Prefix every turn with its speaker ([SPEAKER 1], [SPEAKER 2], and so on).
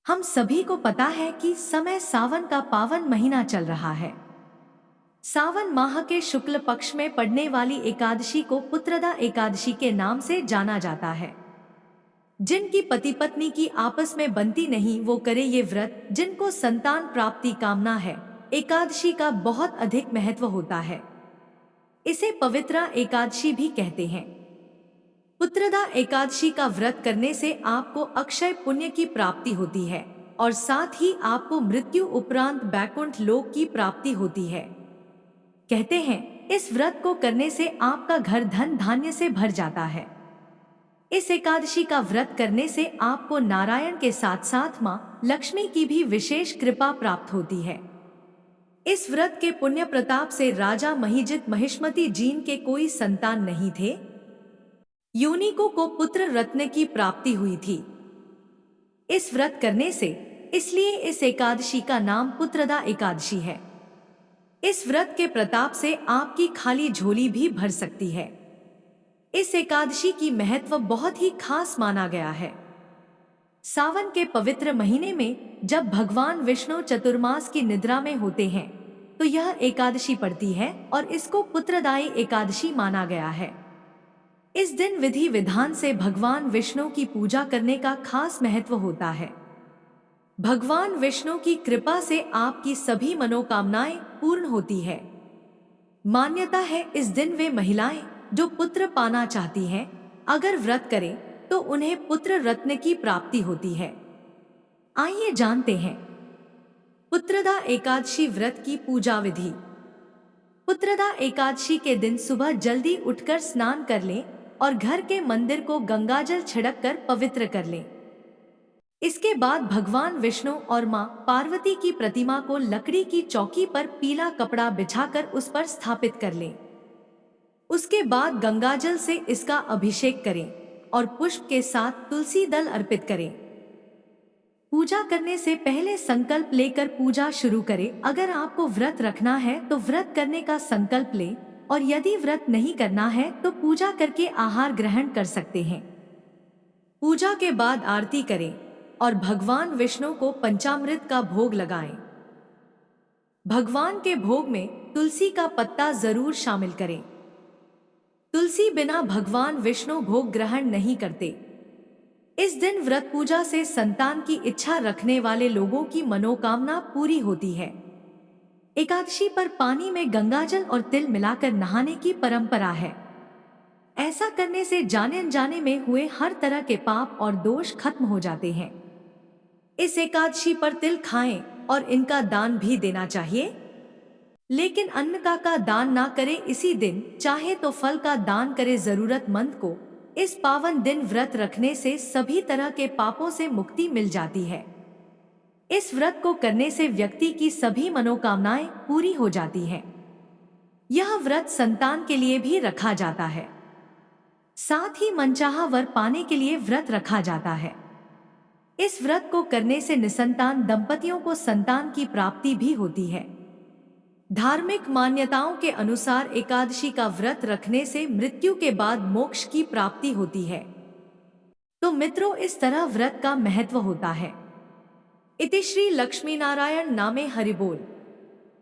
[SPEAKER 1] हम सभी को पता है कि समय सावन का पावन महीना चल रहा है। सावन माह के शुक्ल पक्ष में पड़ने वाली एकादशी को पुत्रदा एकादशी के नाम से जाना जाता है। जिनकी पति पत्नी की आपस में बनती नहीं वो करे ये व्रत। जिनको संतान प्राप्ति कामना है, एकादशी का बहुत अधिक महत्व होता है। इसे पवित्रा एकादशी भी कहते हैं। पुत्रदा एकादशी का व्रत करने से आपको अक्षय पुण्य की प्राप्ति होती है और साथ ही आपको मृत्यु उपरांत बैकुंठ लोक की प्राप्ति होती है। कहते हैं इस व्रत को करने से आपका घर धन धान्य से भर जाता है। इस एकादशी का व्रत करने से आपको नारायण के साथ साथ मां लक्ष्मी की भी विशेष कृपा प्राप्त होती है। इस व्रत के पुण्य प्रताप से राजा महिजित महिष्मती जीन के कोई संतान नहीं थे। यूनिको को पुत्र रत्न की प्राप्ति हुई थी इस व्रत करने से, इसलिए इस एकादशी का नाम पुत्रदा एकादशी है। इस व्रत के प्रताप से आपकी खाली झोली भी भर सकती है। इस एकादशी की महत्व बहुत ही खास माना गया है। सावन के पवित्र महीने में जब भगवान विष्णु चतुर्मास की निद्रा में होते हैं तो यह एकादशी पड़ती है और इसको पुत्रदायी एकादशी माना गया है। इस दिन विधि विधान से भगवान विष्णु की पूजा करने का खास महत्व होता है। भगवान विष्णु की कृपा से आपकी सभी मनोकामनाएं पूर्ण होती है। मान्यता है इस दिन वे महिलाएं जो पुत्र पाना चाहती हैं, अगर व्रत करें तो उन्हें पुत्र रत्न की प्राप्ति होती है। आइए जानते हैं पुत्रदा एकादशी व्रत की पूजा विधि। पुत्रदा एकादशी के दिन सुबह जल्दी उठकर स्नान कर लें और घर के मंदिर को गंगाजल छिड़क कर पवित्र कर लें। इसके बाद भगवान विष्णु और मां पार्वती की प्रतिमा को लकड़ी की चौकी पर पीला कपड़ा बिछाकर उस पर स्थापित कर लें। उसके बाद गंगाजल से इसका अभिषेक करें और पुष्प के साथ तुलसी दल अर्पित करें। पूजा करने से पहले संकल्प लेकर पूजा शुरू करें। अगर आपको व्रत रखना है तो व्रत करने का संकल्प लें और यदि व्रत नहीं करना है तो पूजा करके आहार ग्रहण कर सकते हैं। पूजा के बाद आरती करें और भगवान विष्णु को पंचामृत का भोग लगाएं। भगवान के भोग में तुलसी का पत्ता जरूर शामिल करें। तुलसी बिना भगवान विष्णु भोग ग्रहण नहीं करते। इस दिन व्रत पूजा से संतान की इच्छा रखने वाले लोगों की मनोकामना पूरी होती है। एकादशी पर पानी में गंगाजल और तिल मिलाकर नहाने की परंपरा है। ऐसा करने से जाने अनजाने में हुए हर तरह के पाप और दोष खत्म हो जाते हैं। इस एकादशी पर तिल खाएं और इनका दान भी देना चाहिए, लेकिन अन्न का दान ना करें इसी दिन, चाहे तो फल का दान करे जरूरतमंद को। इस पावन दिन व्रत रखने से सभी तरह के पापों से मुक्ति मिल जाती है। इस व्रत को करने से व्यक्ति की सभी मनोकामनाएं पूरी हो जाती हैं। यह व्रत संतान के लिए भी रखा जाता है। साथ ही मनचाहा वर पाने के लिए व्रत रखा जाता है। इस व्रत को करने से निसंतान दंपतियों को संतान की प्राप्ति भी होती है। धार्मिक मान्यताओं के अनुसार एकादशी का व्रत रखने से मृत्यु के बाद मोक्ष की प्राप्ति होती है। तो मित्रों, इस तरह व्रत का महत्व होता है। इति श्री लक्ष्मी नारायण नामे हरिबोल।